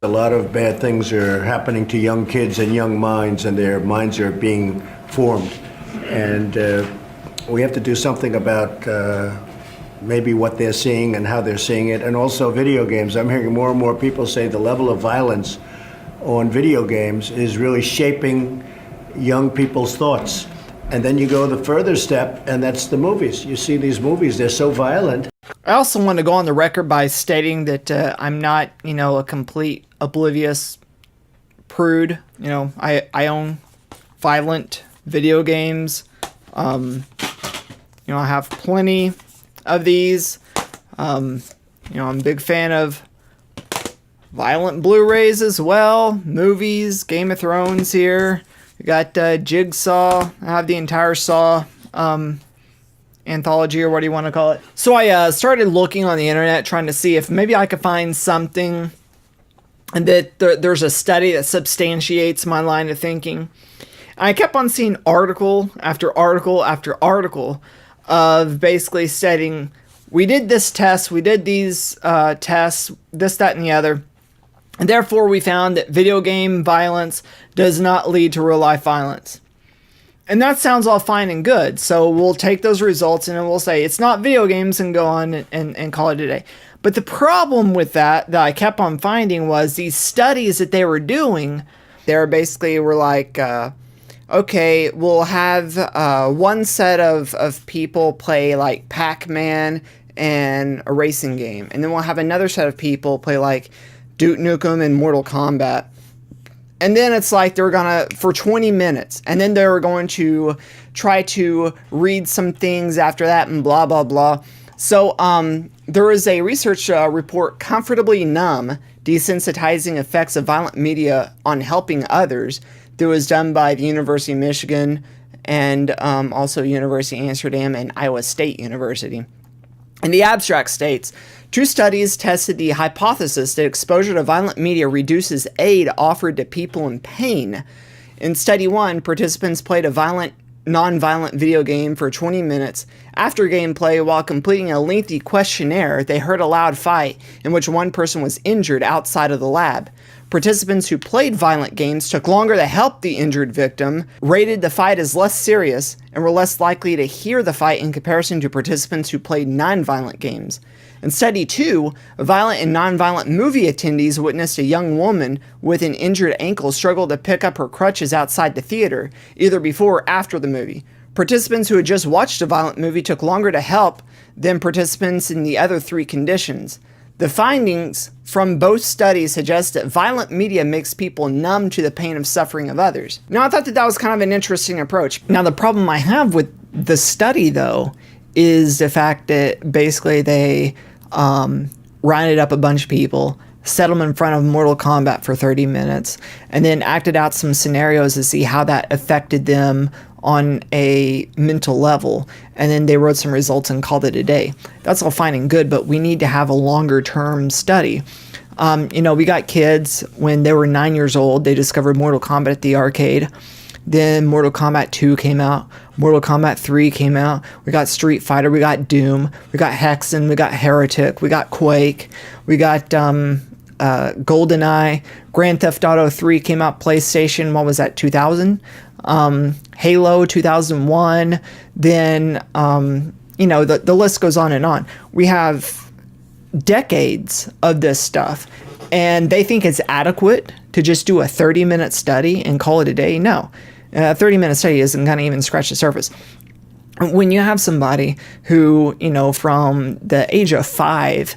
A lot of bad things are happening to young kids and young minds, and their minds are being formed. And we have to do something about maybe what they're seeing and how they're seeing it. And also video games. I'm hearing more and more people say the level of violence on video games is really shaping young people's thoughts. And then you go the further step, and that's the movies. You see these movies, they're so violent. I also want to go on the record by stating that I'm not, a complete oblivious prude. I own violent video games. I have plenty of these. I'm a big fan of violent Blu-rays as well. Movies, Game of Thrones here. We got Jigsaw. I have the entire Saw anthology, or what do you want to call it. So I started looking on the internet trying to see if maybe I could find something that there's a study that substantiates my line of thinking. And I kept on seeing article after article after article of basically stating, we did this test, we did these tests, this, that, and the other, and therefore we found that video game violence does not lead to real life violence. And that sounds all fine and good. So we'll take those results and then we'll say it's not video games and go on and call it a day. But the problem with that I kept on finding was these studies that they were doing, they were like, okay, we'll have one set of people play like Pac-Man and a racing game. And then we'll have another set of people play like Duke Nukem and Mortal Kombat. And then it's like they're gonna, for 20 minutes, and then they were going to try to read some things after that and blah, blah, blah. So there is a research report, Comfortably Numb, Desensitizing Effects of Violent Media on Helping Others, that was done by the University of Michigan and also University of Amsterdam and Iowa State University. And the abstract states, two studies tested the hypothesis that exposure to violent media reduces aid offered to people in pain. In study 1, participants played a non-violent video game for 20 minutes. After gameplay, while completing a lengthy questionnaire, they heard a loud fight in which one person was injured outside of the lab. Participants who played violent games took longer to help the injured victim, rated the fight as less serious, and were less likely to hear the fight in comparison to participants who played non-violent games. In study 2, violent and non-violent movie attendees witnessed a young woman with an injured ankle struggle to pick up her crutches outside the theater, either before or after the movie. Participants who had just watched a violent movie took longer to help than participants in the other three conditions. The findings from both studies suggest that violent media makes people numb to the pain of suffering of others. Now, I thought that was kind of an interesting approach. Now, the problem I have with the study, though, is the fact that basically they rounded up a bunch of people, set them in front of Mortal Kombat for 30 minutes, and then acted out some scenarios to see how that affected them on a mental level, and then they wrote some results and called it a day. That's all fine and good, but we need to have a longer term study. We got kids, when they were 9 years old, they discovered Mortal Kombat at the arcade. Then Mortal Kombat 2 came out, Mortal Kombat 3 came out, we got Street Fighter, we got Doom, we got Hexen, we got Heretic, we got Quake, we got GoldenEye, Grand Theft Auto 3 came out PlayStation, what was that, 2000? Halo 2001, then, the list goes on and on. We have decades of this stuff, and they think it's adequate to just do a 30-minute study and call it a day. No, a 30-minute study isn't going to even scratch the surface. When you have somebody who, from the age of 5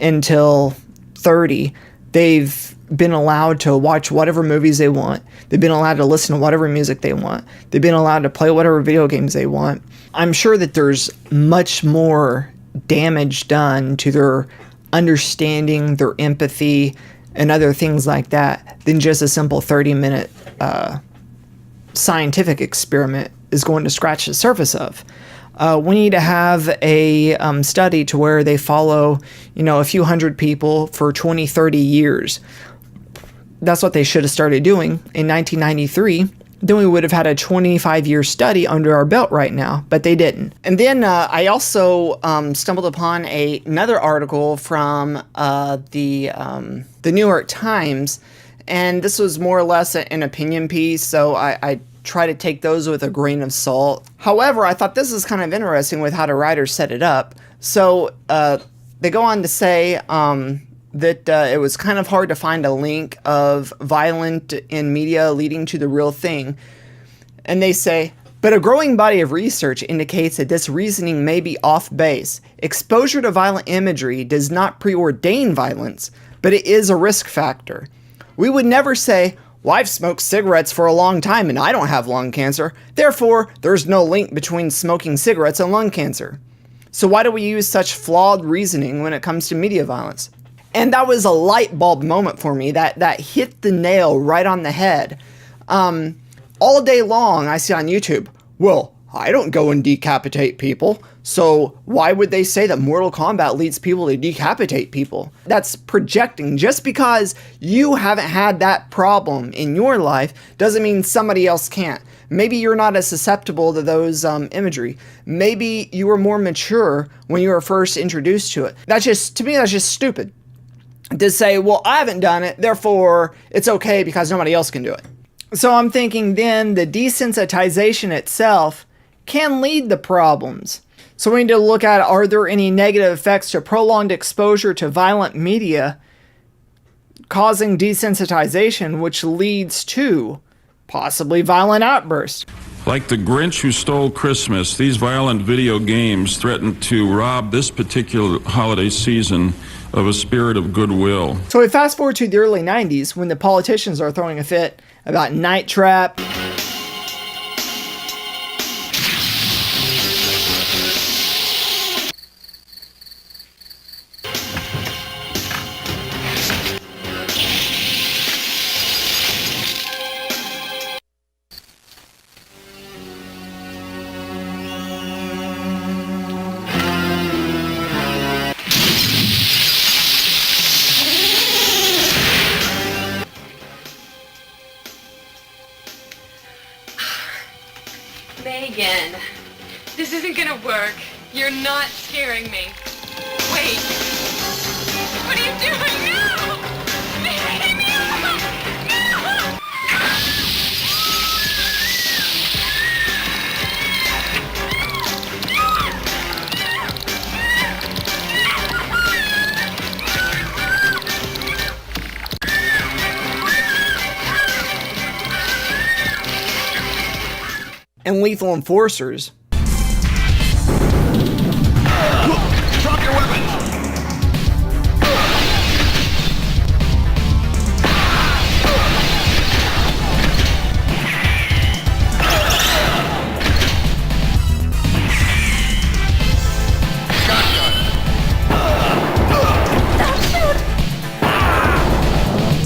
until 30, they've been allowed to watch whatever movies they want. They've been allowed to listen to whatever music they want. They've been allowed to play whatever video games they want. I'm sure that there's much more damage done to their understanding, their empathy, and other things like that than just a simple 30-minute scientific experiment is going to scratch the surface of. We need to have a study to where they follow, a few hundred people for 20, 30 years. That's what they should have started doing in 1993 then we would have had a 25-year study under our belt right now, but they didn't. And then I also stumbled upon another article from the New York Times, and this was more or less an opinion piece, so I try to take those with a grain of salt. However, I thought this is kind of interesting with how the writers set it up. So they go on to say that it was kind of hard to find a link of violent in media leading to the real thing. And they say, but a growing body of research indicates that this reasoning may be off base. Exposure to violent imagery does not preordain violence, but it is a risk factor. We would never say, well, I've smoked cigarettes for a long time and I don't have lung cancer. Therefore, there's no link between smoking cigarettes and lung cancer. So why do we use such flawed reasoning when it comes to media violence? And that was a light bulb moment for me that hit the nail right on the head. All day long, I see on YouTube, well, I don't go and decapitate people, so why would they say that Mortal Kombat leads people to decapitate people? That's projecting. Just because you haven't had that problem in your life doesn't mean somebody else can't. Maybe you're not as susceptible to those imagery. Maybe you were more mature when you were first introduced to it. To me, that's just stupid. To say, well, I haven't done it, therefore it's okay because nobody else can do it. So I'm thinking then the desensitization itself can lead to problems. So we need to look at, are there any negative effects to prolonged exposure to violent media causing desensitization, which leads to possibly violent outbursts? Like the Grinch who stole Christmas, these violent video games threaten to rob this particular holiday season of a spirit of goodwill. So we fast forward to the early 90s when the politicians are throwing a fit about Night Trap. Megan, this isn't gonna work. You're not scaring me. Wait. What are you doing? No! Megan, no! No! And lethal enforcers. Drop your weapon!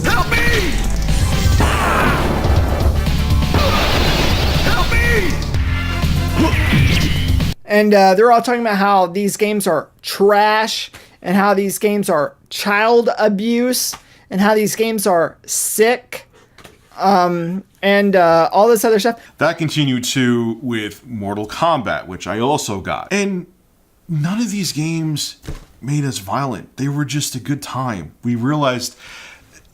Help me! Help me! And they're all talking about how these games are trash and how these games are child abuse and how these games are sick and all this other stuff. That continued too with Mortal Kombat, which I also got. And none of these games made us violent. They were just a good time. We realized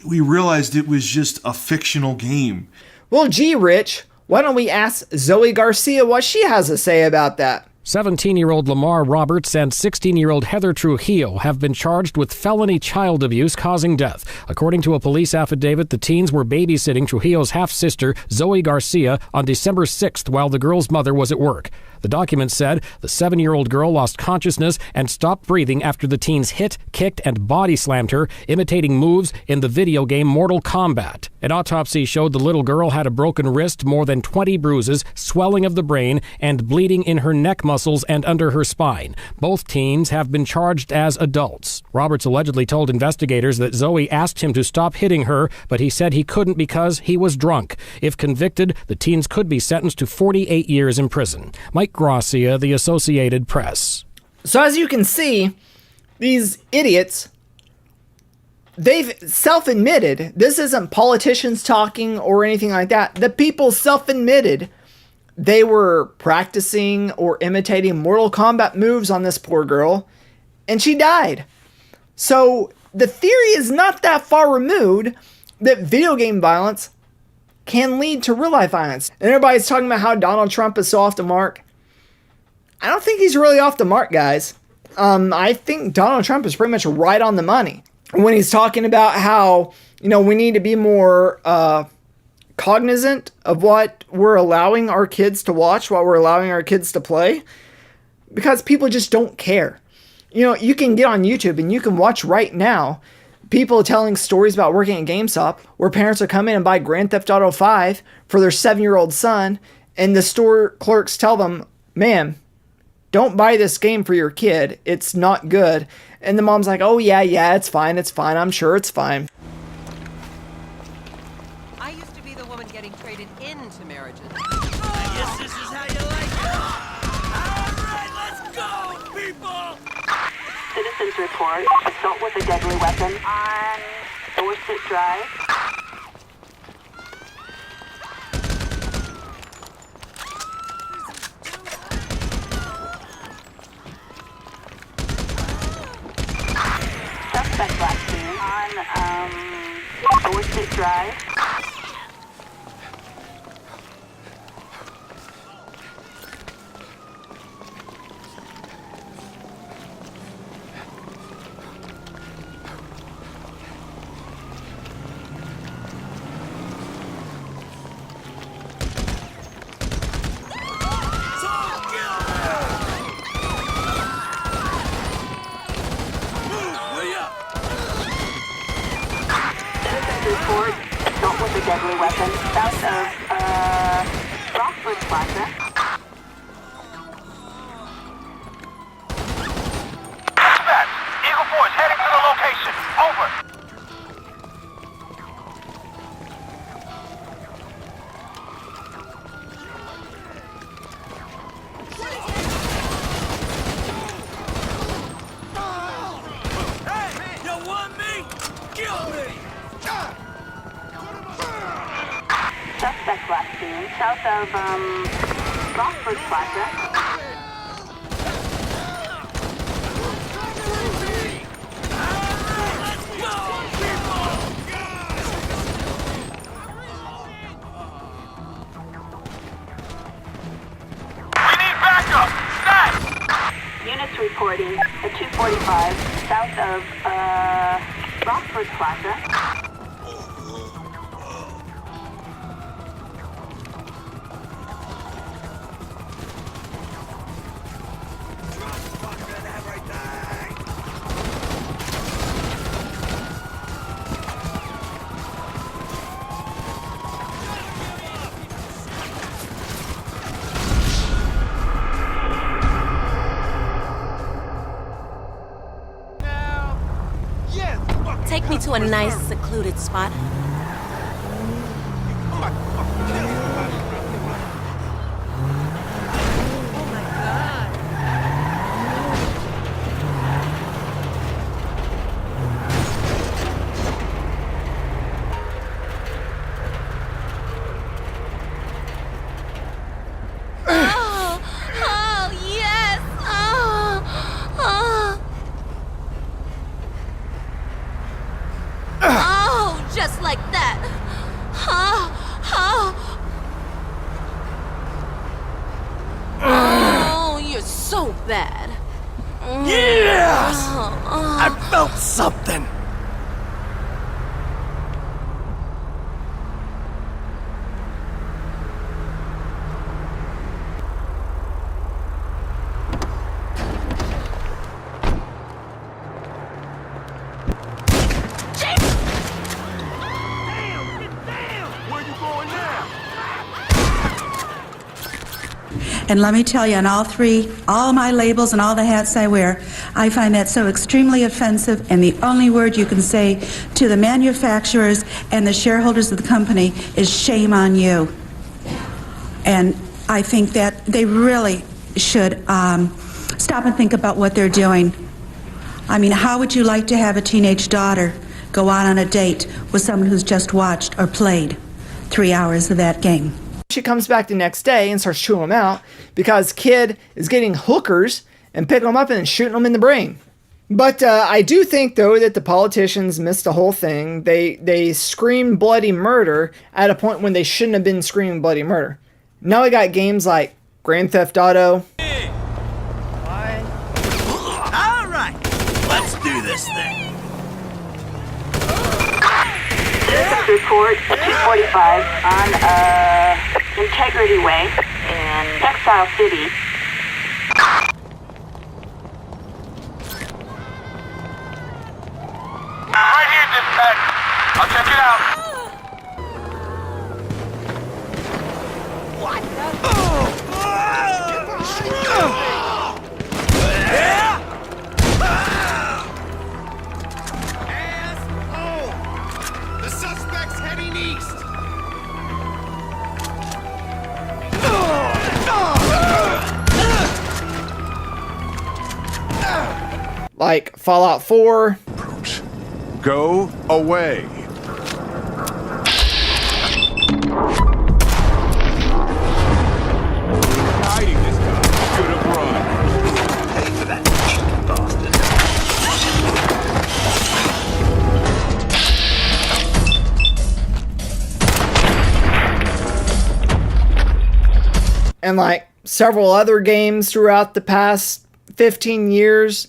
it was just a fictional game. Well, gee, Rich, why don't we ask Zoe Garcia what she has to say about that? 17-year-old Lamar Roberts and 16-year-old Heather Trujillo have been charged with felony child abuse causing death. According to a police affidavit, the teens were babysitting Trujillo's half-sister, Zoe Garcia, on December 6th while the girl's mother was at work. The document said the 7-year-old girl lost consciousness and stopped breathing after the teens hit, kicked, and body slammed her, imitating moves in the video game Mortal Kombat. An autopsy showed the little girl had a broken wrist, more than 20 bruises, swelling of the brain, and bleeding in her neck muscles and under her spine. Both teens have been charged as adults. Roberts allegedly told investigators that Zoe asked him to stop hitting her, but he said he couldn't because he was drunk. If convicted, the teens could be sentenced to 48 years in prison. Mike Gracia, The Associated Press. So as you can see, these idiots they've self-admitted, this isn't politicians talking or anything like that. The people self-admitted they were practicing or imitating Mortal Kombat moves on this poor girl, and she died. So the theory is not that far removed that video game violence can lead to real life violence. And everybody's talking about how Donald Trump is so off the mark. I don't think he's really off the mark, guys. I think Donald Trump is pretty much right on the money when he's talking about how, we need to be more cognizant of what we're allowing our kids to watch, what we're allowing our kids to play, because people just don't care. You can get on YouTube and you can watch right now people telling stories about working at GameStop where parents are coming and buy Grand Theft Auto 5 for their 7-year-old son, and the store clerks tell them, "Ma'am, don't buy this game for your kid. It's not good." And the mom's like, "Oh, yeah, it's fine. I'm sure it's fine." I used to be the woman getting traded into marriages. I guess this is how you like it. All right, let's go, people! Citizens report assault with a deadly weapon on Dorset Drive. Suspect last seen on Dorset Drive. Report assault with a deadly weapon south of Rockford Plaza. Dispatch, Eagle Force heading to the location. Over. Hey, you want me? Kill me! Suspect last seen south of Rockford Plaza. We need backup! Stat! Units reporting at 245 south of Rockford Plaza. Take me to a nice, secluded spot. Just like that. Oh, you're so bad. Yes! I felt something. And let me tell you, on all my labels and all the hats I wear, I find that so extremely offensive, and the only word you can say to the manufacturers and the shareholders of the company is shame on you. And I think that they really should stop and think about what they're doing. I mean, how would you like to have a teenage daughter go out on a date with someone who's just watched or played 3 hours of that game. She comes back the next day and starts chewing them out because kid is getting hookers and picking them up and then shooting them in the brain. But I do think, though, that the politicians missed the whole thing. They screamed bloody murder at a point when they shouldn't have been screaming bloody murder. Now we got games like Grand Theft Auto. All right, let's do this thing. Citizens report 245 on Integrity Way in Textile City. Right here, dispatch. I'll check it out. What? Asshole! The suspect's heading east. Like Fallout 4. Go away. Hiding this guy. Could have run. Pay for that bastard. And like several other games throughout the past 15 years.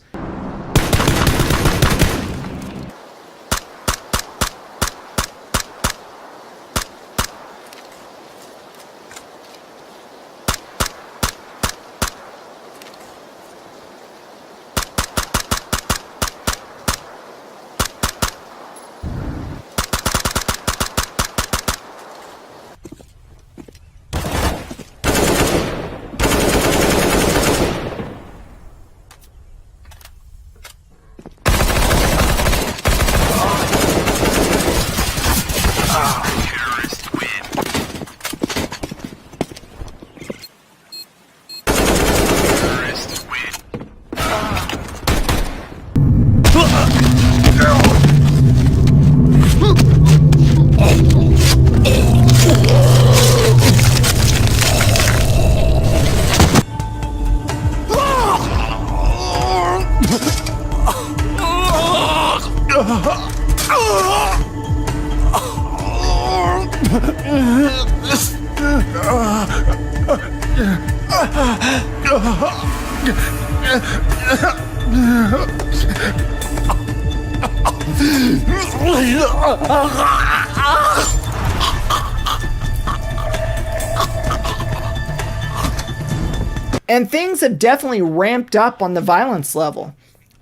And things have definitely ramped up on the violence level.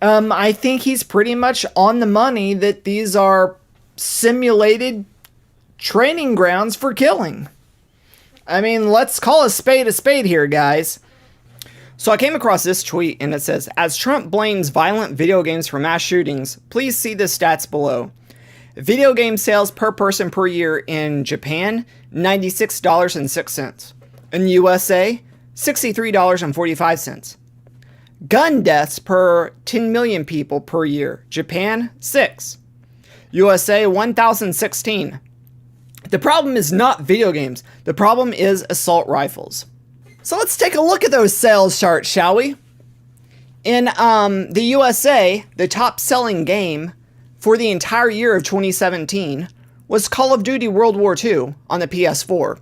I think he's pretty much on the money that these are simulated training grounds for killing. I mean, let's call a spade here, guys. So I came across this tweet and it says, as Trump blames violent video games for mass shootings, please see the stats below. Video game sales per person per year in Japan, $96.06. In USA, $63.45. Gun deaths per 10 million people per year. Japan, 6. USA, 1,016. The problem is not video games. The problem is assault rifles. So let's take a look at those sales charts, shall we? In the USA, the top selling game for the entire year of 2017 was Call of Duty World War II on the PS4.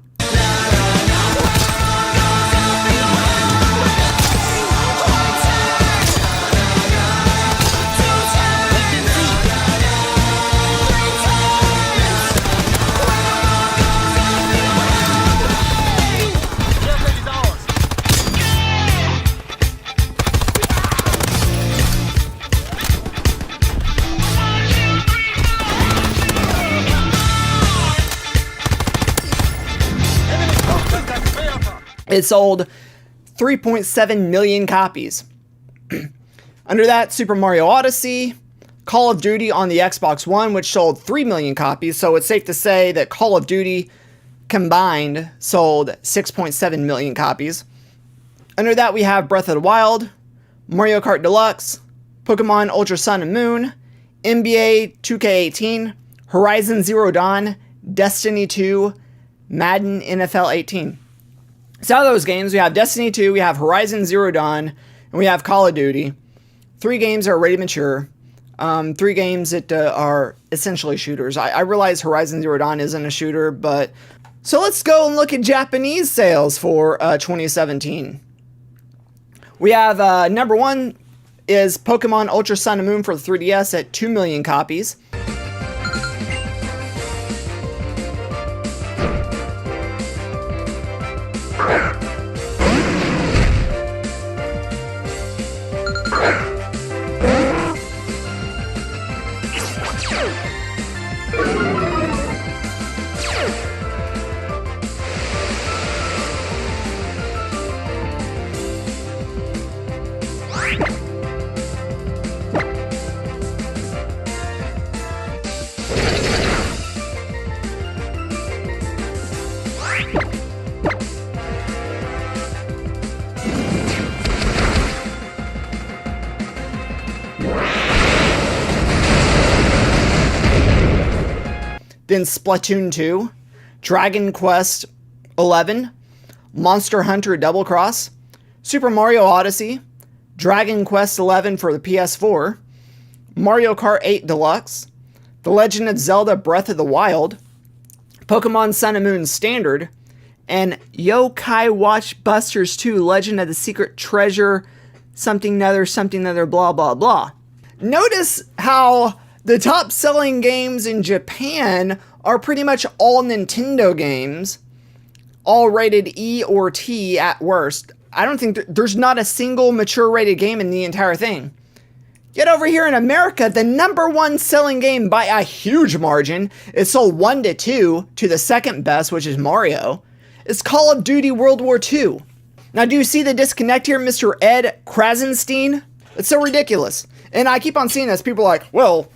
It sold 3.7 million copies. Under that, Super Mario Odyssey, Call of Duty on the Xbox One, which sold 3 million copies, so it's safe to say that Call of Duty combined sold 6.7 million copies. Under that, we have Breath of the Wild, Mario Kart Deluxe, Pokemon Ultra Sun and Moon, NBA 2K18, Horizon Zero Dawn, Destiny 2, Madden NFL 18. So out of those games, we have Destiny 2, we have Horizon Zero Dawn, and we have Call of Duty. 3 games are already mature. 3 games that are essentially shooters. I realize Horizon Zero Dawn isn't a shooter, but... So let's go and look at Japanese sales for 2017. We have number 1 is Pokemon Ultra Sun and Moon for the 3DS at 2 million copies. Then Splatoon 2, Dragon Quest 11, Monster Hunter Double Cross, Super Mario Odyssey, Dragon Quest 11 for the PS4, Mario Kart 8 Deluxe, The Legend of Zelda Breath of the Wild, Pokemon Sun and Moon Standard, and Yokai Watch Busters 2 Legend of the Secret Treasure something other, blah blah blah. Notice how the top selling games in Japan are pretty much all Nintendo games, all rated E or T at worst. I don't think there's not a single mature rated game in the entire thing. Yet over here in America, the number 1 selling game by a huge margin, is sold 1-2 to the second best, which is Mario, is Call of Duty World War II. Now, do you see the disconnect here, Mr. Ed Krasenstein? It's so ridiculous. And I keep on seeing this. People are like, well,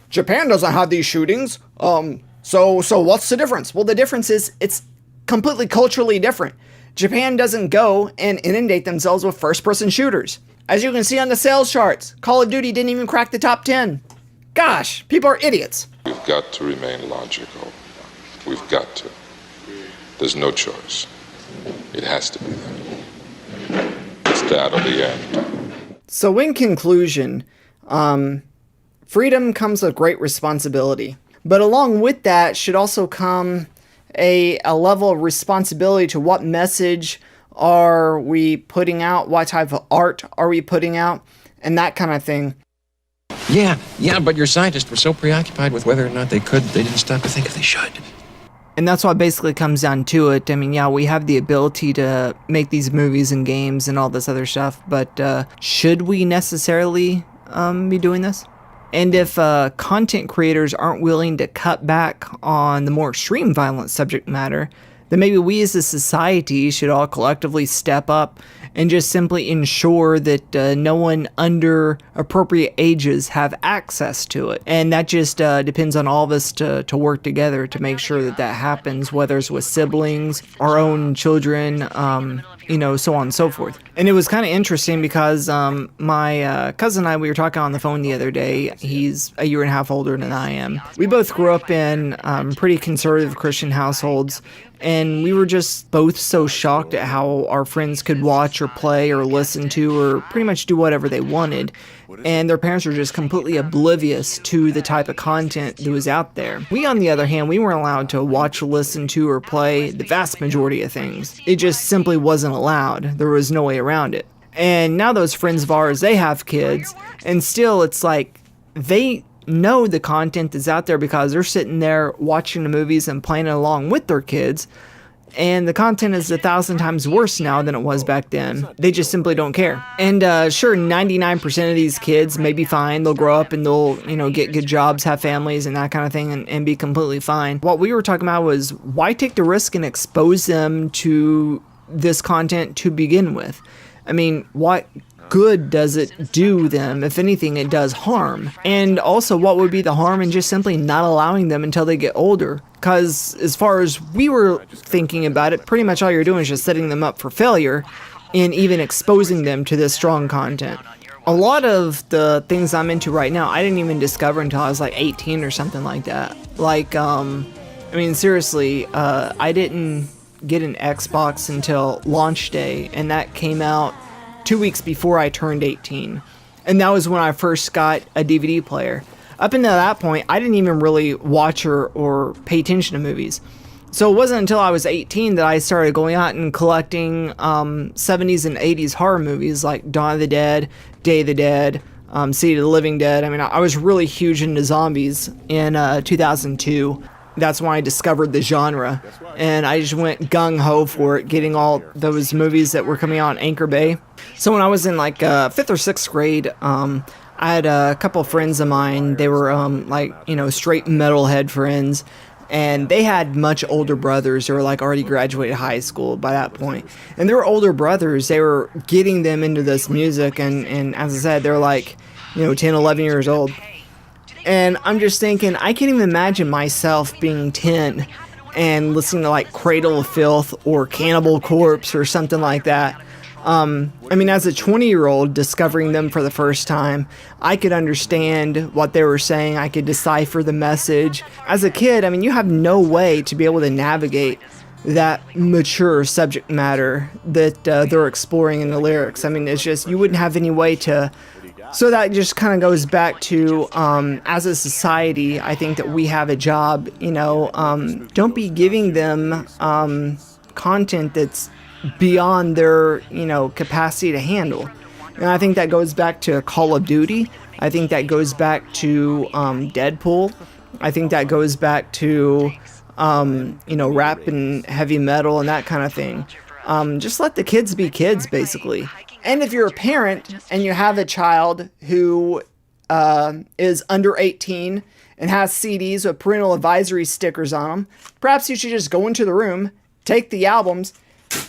Japan doesn't have these shootings. So what's the difference? Well, the difference is it's completely culturally different. Japan doesn't go and inundate themselves with first-person shooters. As you can see on the sales charts, Call of Duty didn't even crack the top 10. Gosh, people are idiots. We've got to remain logical. We've got to. There's no choice. It has to be that. It's that or the end. So in conclusion, freedom comes with great responsibility. But along with that should also come a level of responsibility to what message are we putting out, what type of art are we putting out, and that kind of thing. Yeah, but your scientists were so preoccupied with whether or not they didn't stop to think if they should. And that's what basically comes down to it. I mean, yeah, we have the ability to make these movies and games and all this other stuff, but should we necessarily be doing this? And if content creators aren't willing to cut back on the more extreme violent subject matter, then maybe we as a society should all collectively step up and just simply ensure that no one under appropriate ages have access to it. And that just depends on all of us to work together to make sure that that happens, whether it's with siblings, our own children, so on and so forth. And it was kind of interesting because my cousin and I, we were talking on the phone the other day. He's a year and a half older than I am. We both grew up in pretty conservative Christian households, and we were just both so shocked at how our friends could watch or play or listen to or pretty much do whatever they wanted. And their parents were just completely oblivious to the type of content that was out there. We, on the other hand, we weren't allowed to watch, listen to, or play the vast majority of things. It just simply wasn't allowed. There was no way around it. And now those friends of ours, they have kids, and still it's like they know the content that's out there because they're sitting there watching the movies and playing along with their kids. And the content is 1,000 times worse now than it was back then. They just simply don't care. And sure, 99% of these kids may be fine. They'll grow up and they'll, get good jobs, have families and that kind of thing and be completely fine. What we were talking about was why take the risk and expose them to this content to begin with? I mean, what good does it do them? If anything, it does harm. And also, what would be the harm in just simply not allowing them until they get older? Because as far as we were thinking about it, pretty much all you're doing is just setting them up for failure in even exposing them to this strong content. a lot of the things I'm into right now, I didn't even discover until I was like 18 or something like that. Like, I mean, seriously, I didn't get an Xbox until launch day, and that came out 2 weeks before I turned 18. And that was when I first got a DVD player. Up until that point, I didn't even really watch or pay attention to movies. So it wasn't until I was 18 that I started going out and collecting 70s and 80s horror movies like Dawn of the Dead, Day of the Dead, City of the Living Dead. I mean, I was really huge into zombies in 2002. That's when I discovered the genre, and I just went gung-ho for it, getting all those movies that were coming out on Anchor Bay. So when I was in like 5th or 6th grade, I had a couple of friends of mine. They were like, you know, straight metalhead friends, and they had much older brothers. They were like already graduated high school by that point. And their older brothers, they were getting them into this music, and as I said, they're like, you know, 10, 11 years old. And I'm just thinking, I can't even imagine myself being 10 and listening to like Cradle of Filth or Cannibal Corpse or something like that. I mean, as a 20-year-old discovering them for the first time, I could understand what they were saying. I could decipher the message. As a kid, I mean, you have no way to be able to navigate that mature subject matter that they're exploring in the lyrics. I mean, it's just, you wouldn't have any way to... So that just kind of goes back to, as a society, I think that we have a job, you know, don't be giving them content that's beyond their, you know, capacity to handle. And I think that goes back to Call of Duty. I think that goes back to Deadpool. I think that goes back to, you know, rap and heavy metal and that kind of thing. Just let the kids be kids, basically. And if you're a parent and you have a child who is under 18 and has CDs with parental advisory stickers on them, perhaps you should just go into the room, take the albums,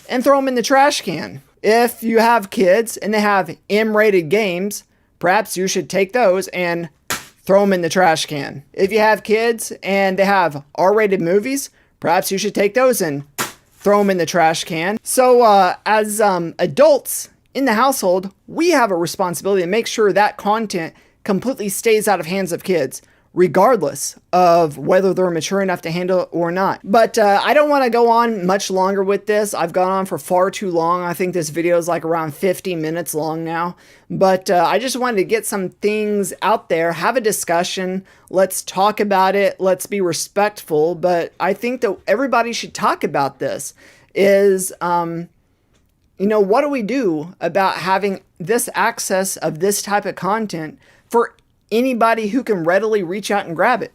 and throw them in the trash can. If you have kids and they have M-rated games, perhaps you should take those and throw them in the trash can. If you have kids and they have R-rated movies, perhaps you should take those and throw them in the trash can. So as adults in the household, we have a responsibility to make sure that content completely stays out of hands of kids, regardless of whether they're mature enough to handle it or not. But I don't want to go on much longer with this. I've gone on for far too long. I think this video is like around 50 minutes long now. But I just wanted to get some things out there, have a discussion. Let's talk about it. Let's be respectful. But I think that everybody should talk about this is... you know, what do we do about having this access of this type of content for anybody who can readily reach out and grab it?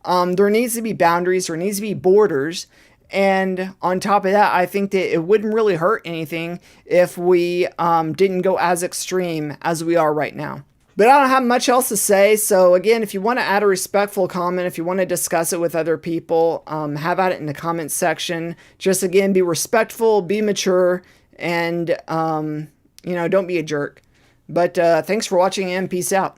There needs to be boundaries, there needs to be borders. And on top of that, I think that it wouldn't really hurt anything if we didn't go as extreme as we are right now. But I don't have much else to say. So again, if you want to add a respectful comment, if you want to discuss it with other people, have at it in the comments section. Just again, be respectful, be mature, and, you know, don't be a jerk. But thanks for watching and peace out.